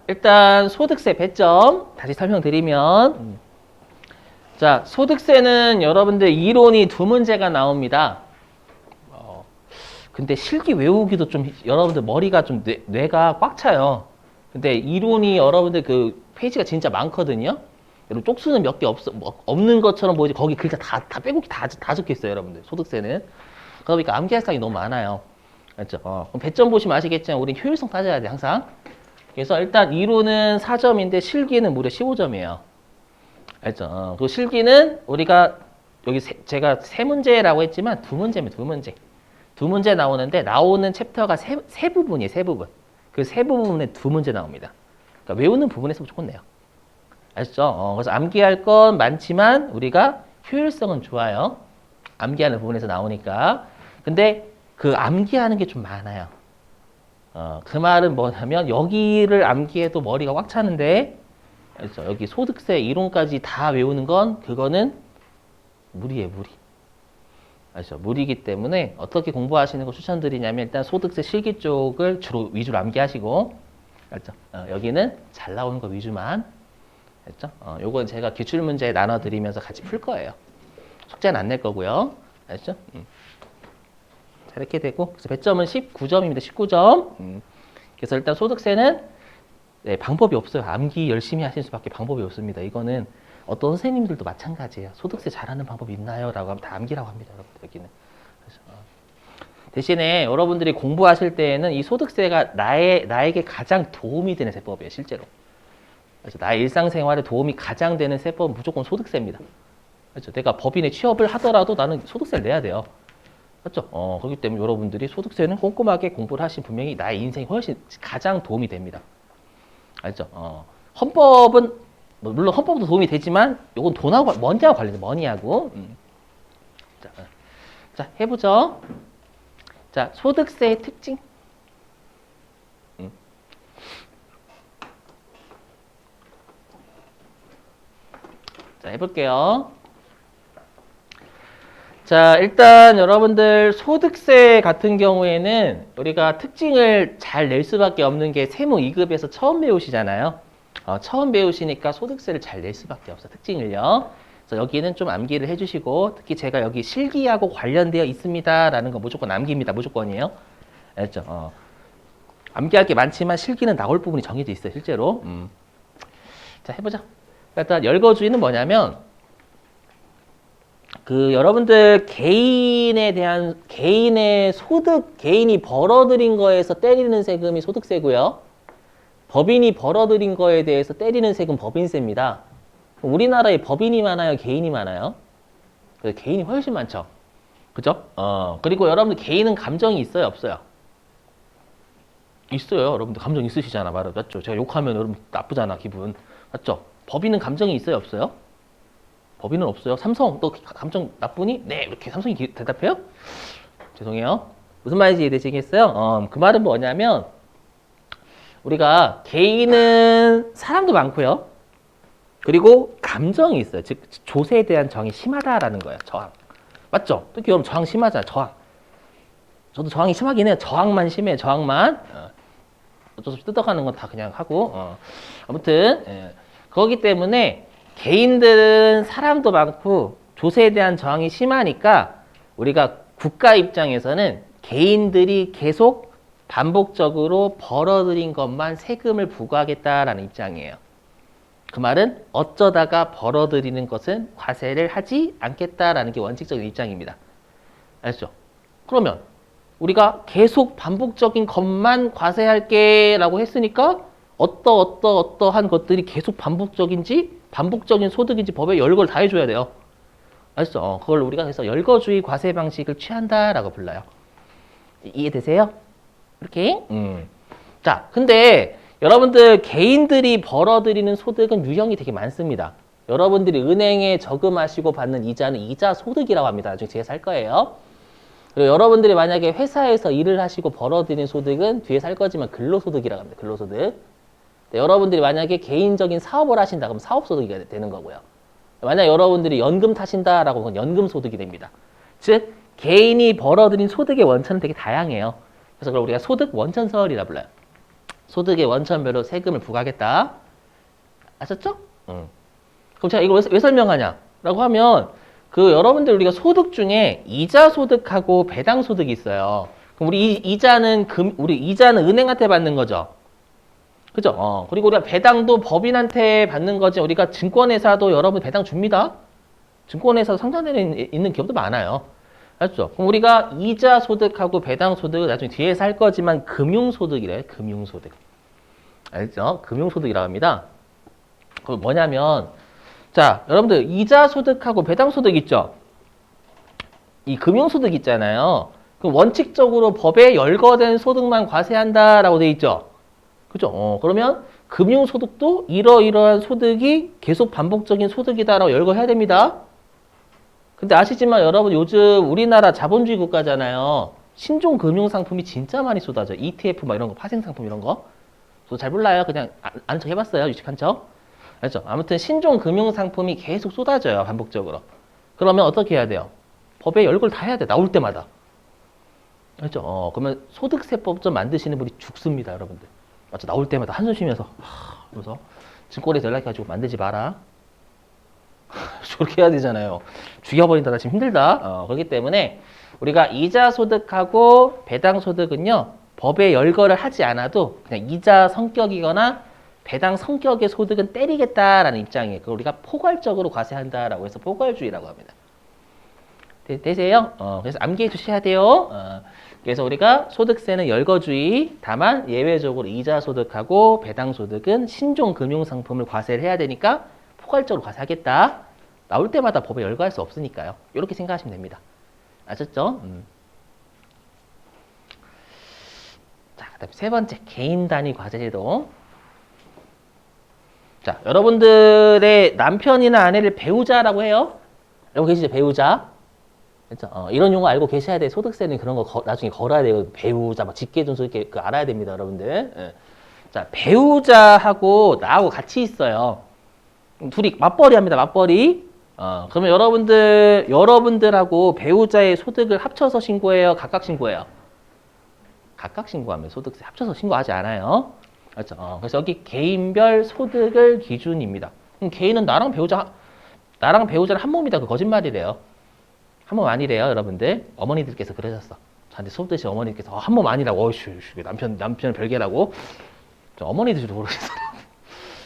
일단 소득세 배점 다시 설명드리면 자, 소득세는 여러분들 이론이 두 문제가 나옵니다. 근데 실기 외우기도 좀 여러분들 머리가 좀 뇌가 꽉 차요. 근데 이론이 여러분들 그 페이지가 진짜 많거든요. 여러분 쪽수는 몇 개 없는 것처럼 보이지 거기 글자 다 빼곡히 다 적혀 있어요, 여러분들. 소득세는. 그러니까 암기할 사항이 너무 많아요. 알죠? 그럼 배점 보시면 아시겠지만 우린 효율성 따져야 돼, 항상. 그래서 일단 이론은 4점인데 실기는 무려 15점이에요. 알죠? 그 실기는 우리가 여기 제가 세 문제라고 했지만 두 문제입니다. 두 문제. 두 문제 나오는데 나오는 챕터가 세 부분이에요. 세 부분. 그 세 부분에 두 문제 나옵니다. 그러니까 외우는 부분에서 무조건 내요. 아시죠? 그래서 암기할 건 많지만 우리가 효율성은 좋아요. 암기하는 부분에서 나오니까. 근데 그 암기하는 게 좀 많아요. 그 말은 뭐냐면 여기를 암기해도 머리가 꽉 차는데 그래서 여기 소득세 이론까지 다 외우는 건 그거는 무리예요, 무리. 아시죠? 무리이기 때문에 어떻게 공부하시는 거 추천드리냐면 일단 소득세 실기 쪽을 위주로 암기하시고 알죠? 여기는 잘 나오는 거 위주만 알죠? 요건 제가 기출문제 나눠드리면서 같이 풀 거예요. 숙제는 안 낼 거고요. 알죠? 자, 이렇게 되고 그래서 배점은 19점입니다. 19점. 그래서 일단 소득세는 네, 방법이 없어요. 암기 열심히 하실 수밖에 방법이 없습니다. 이거는 어떤 선생님들도 마찬가지예요. 소득세 잘하는 방법이 있나요? 라고 하면 다 암기라고 합니다. 여러분 여기는. 그래서, 대신에 여러분들이 공부하실 때에는 이 소득세가 나에게 가장 도움이 되는 세법이에요. 실제로. 그래서 나의 일상생활에 도움이 가장 되는 세법은 무조건 소득세입니다. 그렇죠? 내가 법인에 취업을 하더라도 나는 소득세를 내야 돼요. 그렇죠? 그렇기 때문에 여러분들이 소득세는 꼼꼼하게 공부를 하시면 분명히 나의 인생이 훨씬 가장 도움이 됩니다. 알죠? 헌법은 물론 헌법도 도움이 되지만 이건 돈하고 머니하고 관련돼 머니하고. 자, 해보죠. 자, 소득세의 특징. 자, 해볼게요. 자, 일단 여러분들 소득세 같은 경우에는 우리가 특징을 잘 낼 수밖에 없는 게 세무 2급에서 처음 배우시잖아요. 처음 배우시니까 소득세를 잘 낼 수밖에 없어, 특징을요. 그래서 여기는 좀 암기를 해주시고 특히 제가 여기 실기하고 관련되어 있습니다라는 거 무조건 암기입니다. 무조건이에요. 알죠? 암기할 게 많지만 실기는 나올 부분이 정해져 있어요, 실제로. 자, 해보자. 일단 열거주의는 뭐냐면 그 여러분들 개인의 소득, 개인이 벌어들인 거에서 때리는 세금이 소득세고요. 법인이 벌어들인 거에 대해서 때리는 세금 법인세입니다. 우리나라에 법인이 많아요, 개인이 많아요? 개인이 훨씬 많죠. 그죠? 그리고 여러분들 개인은 감정이 있어요, 없어요? 있어요. 여러분들 감정 있으시잖아, 맞죠? 제가 욕하면 여러분 나쁘잖아, 기분. 맞죠? 법인은 감정이 있어요, 없어요? 법인은 없어요. 삼성, 너 감정 나쁘니? 네, 이렇게 삼성이 대답해요? 죄송해요. 무슨 말인지 이해되시겠어요? 그 말은 뭐냐면 우리가 개인은 사랑도 많고요. 그리고 감정이 있어요. 즉 조세에 대한 정이 심하다라는 거예요. 저항. 맞죠? 특히 여러분 저항 심하잖아요. 저항. 저도 저항이 심하긴 해요. 저항만 심해요. 저항만. 어쩔 수 없이 뜯어가는 건 다 그냥 하고. 아무튼 그렇기 때문에 개인들은 사람도 많고 조세에 대한 저항이 심하니까 우리가 국가 입장에서는 개인들이 계속 반복적으로 벌어들인 것만 세금을 부과하겠다라는 입장이에요. 그 말은 어쩌다가 벌어들이는 것은 과세를 하지 않겠다라는 게 원칙적인 입장입니다. 아시죠? 그러면 우리가 계속 반복적인 것만 과세할게 라고 했으니까 어떠한 것들이 계속 반복적인 소득인지 법에 열거를 다 해줘야 돼요. 아시죠? 그걸 우리가 그래서 열거주의 과세 방식을 취한다라고 불러요. 이해되세요? 이렇게. 자, 근데 여러분들 개인들이 벌어들이는 소득은 유형이 되게 많습니다. 여러분들이 은행에 저금하시고 받는 이자는 이자 소득이라고 합니다. 나중에 뒤에서 할 거예요. 그리고 여러분들이 만약에 회사에서 일을 하시고 벌어들이는 소득은 뒤에서 할 거지만 근로소득이라고 합니다. 근로소득. 여러분들이 만약에 개인적인 사업을 하신다 그러면 사업소득이 되는 거고요. 만약 여러분들이 연금 타신다라고 하면 연금소득이 됩니다. 즉 개인이 벌어들인 소득의 원천은 되게 다양해요. 그래서 그걸 우리가 소득 원천설이라 불러요. 소득의 원천별로 세금을 부과하겠다. 아셨죠? 응. 그럼 제가 이걸 왜 설명하냐라고 하면 그 여러분들 우리가 소득 중에 이자 소득하고 배당 소득이 있어요. 그럼 우리 이자는 은행한테 받는 거죠. 그죠? 그리고 우리가 배당도 법인한테 받는 거지 우리가 증권회사도 여러분 배당 줍니다. 증권회사 상장되어 있는 기업도 많아요. 알죠? 그럼 우리가 이자 소득하고 배당 소득은 나중에 뒤에서 할 거지만 금융소득이래. 금융소득. 알죠? 금융소득이라고 합니다. 그 뭐냐면 자, 여러분들 이자 소득하고 배당 소득 있죠? 이 금융소득 있잖아요. 그 원칙적으로 법에 열거된 소득만 과세한다라고 돼 있죠. 그죠? 그러면 금융소득도 이러이러한 소득이 계속 반복적인 소득이다라고 열거해야 됩니다. 근데 아시지만 여러분 요즘 우리나라 자본주의 국가잖아요. 신종 금융상품이 진짜 많이 쏟아져. ETF 막 이런 거, 파생상품 이런 거. 저도 잘 몰라요. 그냥 아는 척 해봤어요. 유식한 척. 알죠? 아무튼 신종 금융상품이 계속 쏟아져요. 반복적으로. 그러면 어떻게 해야 돼요? 법에 열거를 다 해야 돼. 나올 때마다. 알죠? 그러면 소득세법 좀 만드시는 분이 죽습니다. 여러분들. 맞죠? 나올 때마다 한숨 쉬면서 그래서 증권에서 연락해가지고 만들지 마라. 저렇게 해야 되잖아요. 죽여버린다. 나 지금 힘들다. 그렇기 때문에 우리가 이자 소득하고 배당 소득은요. 법에 열거를 하지 않아도 그냥 이자 성격이거나 배당 성격의 소득은 때리겠다라는 입장이에요. 그걸 우리가 포괄적으로 과세한다라고 해서 포괄주의라고 합니다. 되세요? 그래서 암기해 주셔야 돼요. 그래서 우리가 소득세는 열거주의, 다만 예외적으로 이자 소득하고 배당 소득은 신종 금융상품을 과세를 해야 되니까 포괄적으로 과세하겠다. 나올 때마다 법에 열거할 수 없으니까요. 이렇게 생각하시면 됩니다. 아셨죠? 자, 그다음 세 번째 개인 단위 과세제도. 자, 여러분들의 남편이나 아내를 배우자라고 해요. 알고 계시죠? 배우자. 그렇죠? 이런 용어 알고 계셔야 돼요. 소득세는 그런 거 나중에 걸어야 돼요. 배우자, 막 직계존속 이렇게 알아야 됩니다, 여러분들. 예. 자, 배우자하고 나하고 같이 있어요. 둘이 맞벌이 합니다. 맞벌이. 그러면 여러분들하고 배우자의 소득을 합쳐서 신고해요? 각각 신고해요? 각각 신고하면 소득세 합쳐서 신고하지 않아요. 그렇죠? 그래서 여기 개인별 소득을 기준입니다. 그럼 개인은 나랑 배우자는 한 몸이다. 그 거짓말이래요. 한 몸 아니래요, 여러분들. 어머니들께서 그러셨어. 저한테 수업 듯이 어머니께서 한 몸 아니라고. 어이씨, 남편 별개라고. 어머니들도 그러셨어요.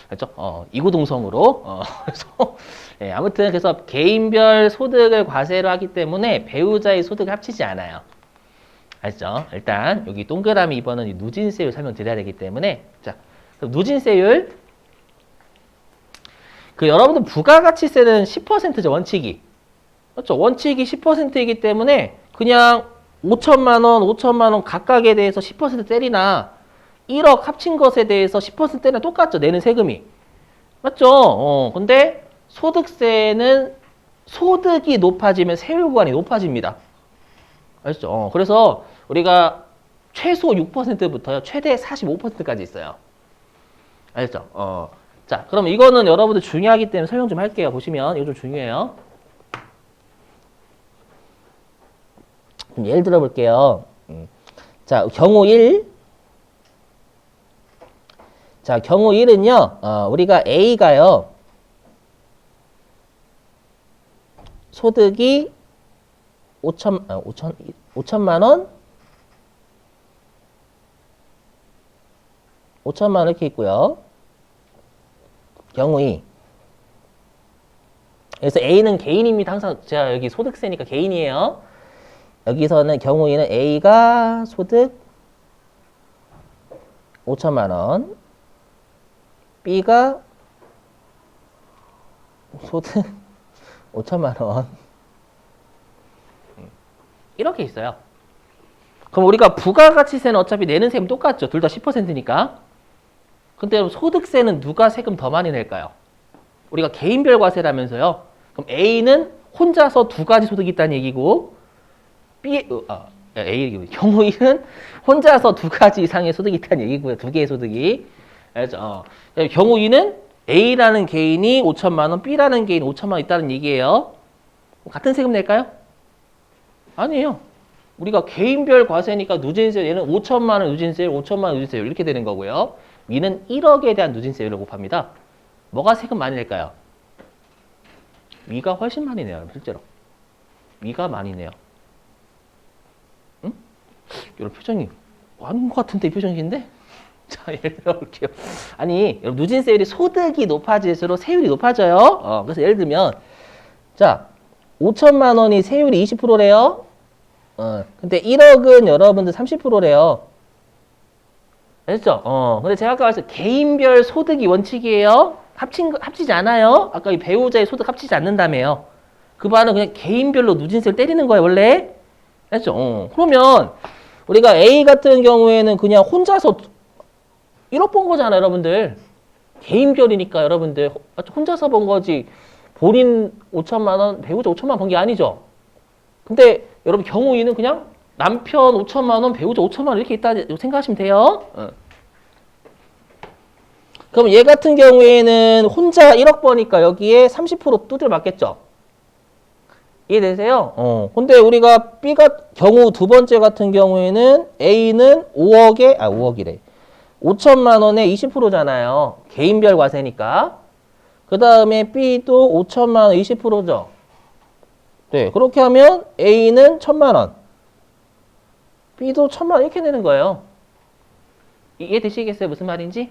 그렇죠? 이구동성으로. 그래서 예, 아무튼 그래서 개인별 소득을 과세로 하기 때문에 배우자의 소득을 합치지 않아요. 알죠? 일단 여기 동그라미 2번은 누진세율 설명드려야 되기 때문에 자, 그럼 누진세율 그 여러분들 부가가치세는 10%죠, 원칙이. 그렇죠? 원칙이 10%이기 때문에 그냥 5천만 원 각각에 대해서 10% 때리나 1억 합친 것에 대해서 10% 때리나 똑같죠, 내는 세금이. 맞죠? 근데 소득세는 소득이 높아지면 세율 구간이 높아집니다. 아시죠? 그래서 우리가 최소 6%부터요, 최대 45%까지 있어요. 알죠? 자, 그럼 이거는 여러분들 중요하기 때문에 설명 좀 할게요. 보시면 이거 좀 중요해요. 좀 예를 들어 볼게요. 자, 경우 1. 자, 경우 1은요, 우리가 A가요, 소득이 5천만 원? 5천만 원 이렇게 있고요. 경우 2. 그래서 A는 개인입니다. 항상 제가 여기 소득세니까 개인이에요. 여기서는 경우 2는 A가 소득 5천만 원, B가 소득 5천만 원. 이렇게 있어요. 그럼 우리가 부가가치세는 어차피 내는 세금 똑같죠. 둘 다 10%니까. 근데 소득세는 누가 세금 더 많이 낼까요? 우리가 개인별 과세라면서요. 그럼 A는 혼자서 두 가지 소득이 있다는 얘기고 경우 1은 혼자서 두 가지 이상의 소득이 있다는 얘기고요. 두 개의 소득이. 알죠? 경우 2는 A라는 개인이 5천만 원, B라는 개인이 5천만 원 있다는 얘기예요. 같은 세금 낼까요? 아니에요. 우리가 개인별 과세니까 누진세율, 얘는 5천만 원 누진세율, 5천만 원 누진세율 이렇게 되는 거고요. 위는 1억에 대한 누진세율을 곱합니다. 뭐가 세금 많이 낼까요? 위가 훨씬 많이 내요, 실제로. 위가 많이 내요. 응? 여러분 표정이 아닌 것 같은데 이 표정인데? 자, 예를 들어 볼게요. 아니, 여러분 누진세율이 소득이 높아질수록 세율이 높아져요. 그래서 예를 들면 자, 5천만 원이 세율이 20%래요. 근데 1억은 여러분들 30%래요. 알겠죠? 근데 제가 아까 말씀 개인별 소득이 원칙이에요. 합치지 않아요. 아까 이 배우자의 소득 합치지 않는다며요. 그 말은 그냥 개인별로 누진세를 때리는 거예요, 원래. 알겠죠? 그러면 우리가 A 같은 경우에는 그냥 혼자서 1억 번 거잖아요, 여러분들. 개인별이니까 여러분들 혼자서 번 거지. 본인 5천만 원, 배우자 5천만 원 번 게 아니죠. 근데 여러분 경우 2는 그냥 남편 5천만 원, 배우자 5천만 원 이렇게 있다 생각하시면 돼요. 그럼 얘 같은 경우에는 혼자 1억 버니까 여기에 30% 두드려 맞겠죠? 이해되세요? 근데 우리가 B가 경우 두 번째 같은 경우에는 A는 5억이래. 5천만 원에 20%잖아요. 개인별 과세니까. 그 다음에 B도 5천만 원 20%죠. 네, 그렇게 하면 A는 1천만 원. B도 1천만 원 이렇게 되는 거예요. 이해되시겠어요? 무슨 말인지?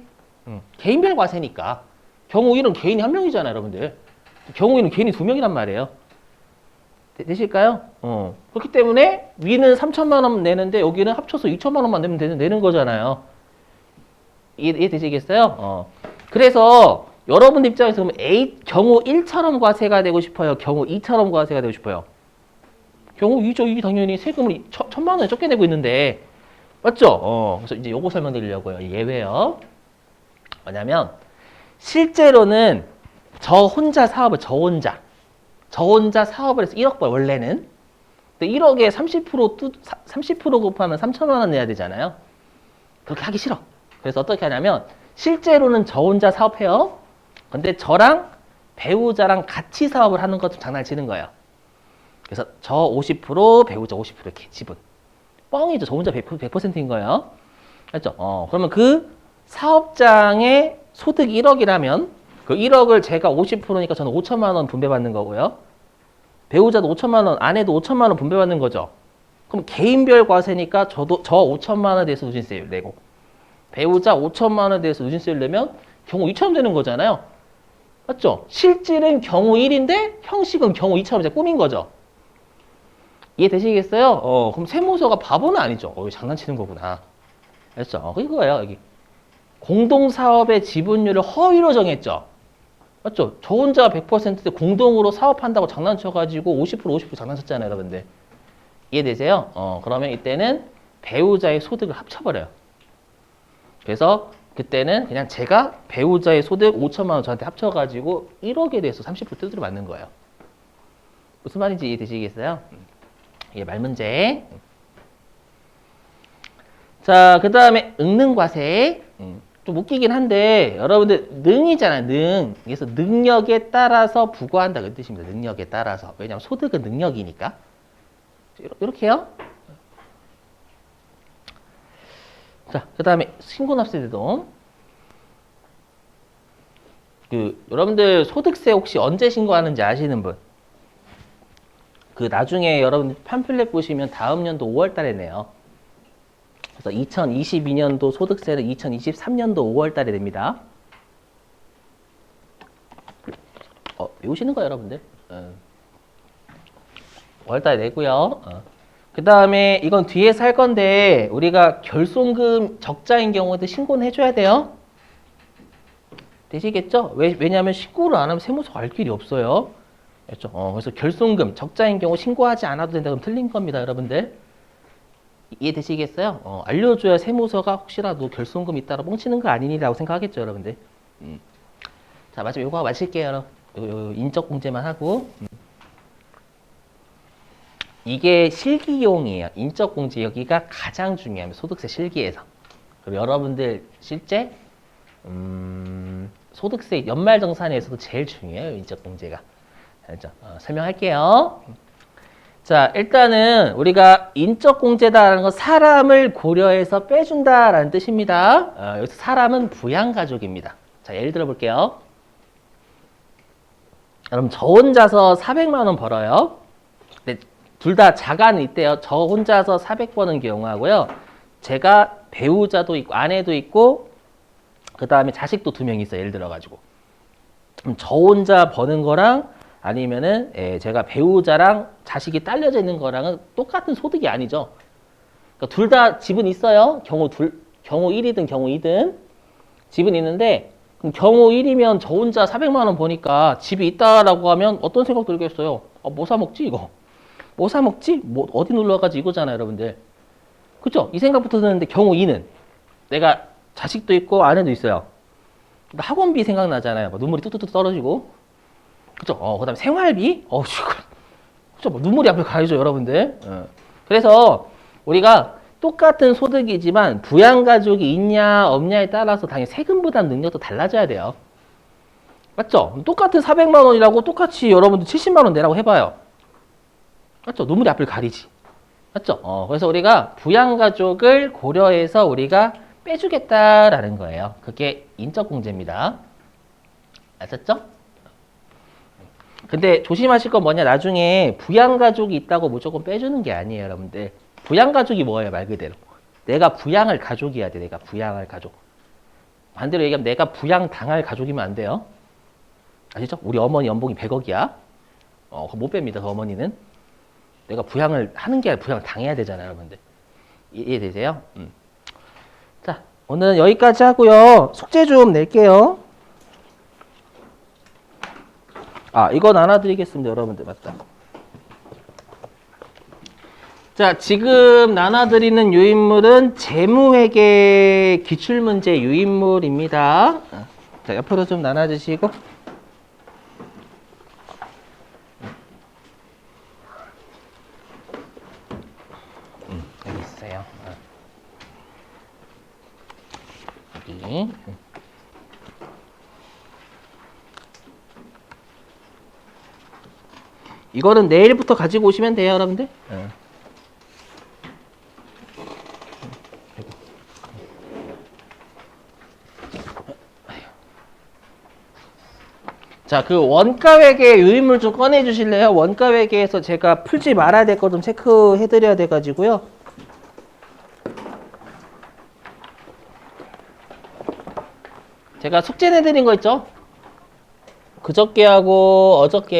개인별 과세니까. 경우 1은 개인이 한 명이잖아요, 여러분들. 경우 2는 개인이 두 명이란 말이에요. 되실까요? 그렇기 때문에 위는 3천만 원 내는데 여기는 합쳐서 2천만 원만 내면 되는 거잖아요. 이해되시겠어요? 그래서 여러분들 입장에서 그러면 경우 1처럼 과세가 되고 싶어요? 경우 2처럼 과세가 되고 싶어요? 경우 2죠. 이 당연히 세금을 1천만 원에 적게 내고 있는데 맞죠? 그래서 이제 요거 설명드리려고요. 예외요. 뭐냐면 실제로는 저 혼자 사업을 해서 1억 벌 원래는. 근데 1억에 30% 곱하면 3천만 원 내야 되잖아요. 그렇게 하기 싫어. 그래서 어떻게 하냐면 실제로는 저 혼자 사업해요. 근데 저랑 배우자랑 같이 사업을 하는 것도 장난치는 거예요. 그래서 저 50%, 배우자 50% 이렇게 지분. 뻥이죠. 저 혼자 100%인 거예요. 알죠? 그러면 그 사업장의 소득이 1억이라면 그 1억을 제가 50%니까 저는 5천만 원 분배받는 거고요. 배우자도 5천만 원, 아내도 5천만 원 분배받는 거죠. 그럼 개인별 과세니까 저 5천만 원에 대해서 누진세율 내고 배우자 5천만 원에 대해서 누진세율 내면 경우 2처럼 되는 거잖아요. 맞죠? 실질은 경우 1인데 형식은 경우 2처럼 이제 꾸민 거죠. 이해되시겠어요? 그럼 세무서가 바보는 아니죠. 이거 장난치는 거구나. 알죠? 그거예요, 여기. 공동사업의 지분율을 허위로 정했죠. 맞죠? 저 혼자 100%대 공동으로 사업한다고 장난쳐가지고 50% 장난쳤잖아요, 여러분들. 이해되세요? 그러면 이때는 배우자의 소득을 합쳐버려요. 그래서 그때는 그냥 제가 배우자의 소득 5천만 원 저한테 합쳐가지고 1억에 대해서 30% 두드려 맞는 거예요. 무슨 말인지 이해되시겠어요? 이게 말 문제. 자, 그 다음에 응능과세. 좀 웃기긴 한데 여러분들 능이잖아요. 능. 그래서 능력에 따라서 부과한다 그 뜻입니다. 능력에 따라서. 왜냐하면 소득은 능력이니까. 이렇게요. 자, 그 다음에 신고납세제도. 여러분들 소득세 혹시 언제 신고하는지 아시는 분? 나중에 여러분들 팜플렛 보시면 다음 연도 5월 달에 내요. 그래서 2022년도 소득세는 2023년도 5월 달에 냅니다. 외우시는 거예요, 여러분들. 5월 달에 내고요. 그 다음에 이건 뒤에서 할 건데 우리가 결손금 적자인 경우에도 신고는 해줘야 돼요. 되시겠죠? 왜냐하면 신고를 안 하면 세무서가 알 길이 없어요. 그렇죠? 그래서 결손금 적자인 경우 신고하지 않아도 된다 그럼 틀린 겁니다, 여러분들. 이해되시겠어요? 알려줘야 세무서가 혹시라도 결손금 있다라 뻥치는 거 아니니라고 생각하겠죠, 여러분들. 자, 마지막 요거 마칠게요. 인적공제만 하고. 이게 실기용이에요. 인적공제 여기가 가장 중요합니다. 소득세 실기에서. 그리고 여러분들 실제 소득세 연말정산에서도 제일 중요해요. 인적공제가. 알죠? 설명할게요. 자, 일단은 우리가 인적공제다라는 건 사람을 고려해서 빼준다라는 뜻입니다. 여기서 사람은 부양가족입니다. 자, 예를 들어 볼게요. 그럼 저 혼자서 400만 원 벌어요. 근데 둘 다 자가는 있대요. 저 혼자서 400 버는 경우하고요. 제가 배우자도 있고 아내도 있고 그 다음에 자식도 2명 있어요. 예를 들어가지고. 그럼 저 혼자 버는 거랑 아니면은 제가 배우자랑 자식이 딸려져 있는 거랑은 똑같은 소득이 아니죠. 그러니까 둘 다 집은 있어요. 경우 1이든 경우 2든 집은 있는데 그럼 경우 1이면 저 혼자 400만 원 버니까 집이 있다라고 하면 어떤 생각 들겠어요? 뭐 사 먹지 이거? 뭐 사 먹지? 뭐 어디 놀러 가지 이거잖아요, 여러분들. 그죠? 이 생각부터 드는데 경우 2는 내가 자식도 있고 아내도 있어요. 학원비 생각나잖아요. 막 눈물이 뚝뚝뚝 떨어지고. 그죠? 그 다음에 생활비? 그죠? 뭐 눈물이 앞에 가야죠, 여러분들. 그래서 우리가 똑같은 소득이지만 부양가족이 있냐, 없냐에 따라서 당연히 세금 부담 능력도 달라져야 돼요. 맞죠? 똑같은 400만 원이라고 똑같이 여러분들 70만 원 내라고 해봐요. 맞죠? 눈물이 앞을 가리지. 맞죠? 그래서 우리가 부양가족을 고려해서 우리가 빼주겠다라는 거예요. 그게 인적공제입니다. 아셨죠? 근데 조심하실 건 뭐냐, 나중에 부양가족이 있다고 무조건 빼주는 게 아니에요, 여러분들. 부양가족이 뭐예요, 말 그대로. 내가 부양할 가족이어야 돼, 내가 부양할 가족. 반대로 얘기하면 내가 부양당할 가족이면 안 돼요. 아시죠? 우리 어머니 연봉이 100억이야. 그거 못 뺍니다, 그 어머니는. 내가 부양을 하는 게 아니라 부양을 당해야 되잖아요, 여러분들. 이해되세요? 자, 오늘은 여기까지 하고요. 숙제 좀 낼게요. 이거 나눠드리겠습니다, 여러분들. 맞다. 자, 지금 나눠드리는 유인물은 재무회계 기출문제 유인물입니다. 자, 옆으로 좀 나눠주시고. 여기 있어요. 여기. 이거는 내일부터 가지고 오시면 돼요, 여러분들. 자, 그 원가회계 유인물 좀 꺼내 주실래요? 원가회계에서 제가 풀지 말아야 될 거 좀 체크해 드려야 돼 가지고요. 제가 숙제 내드린 거 있죠? 그저께 하고 어저께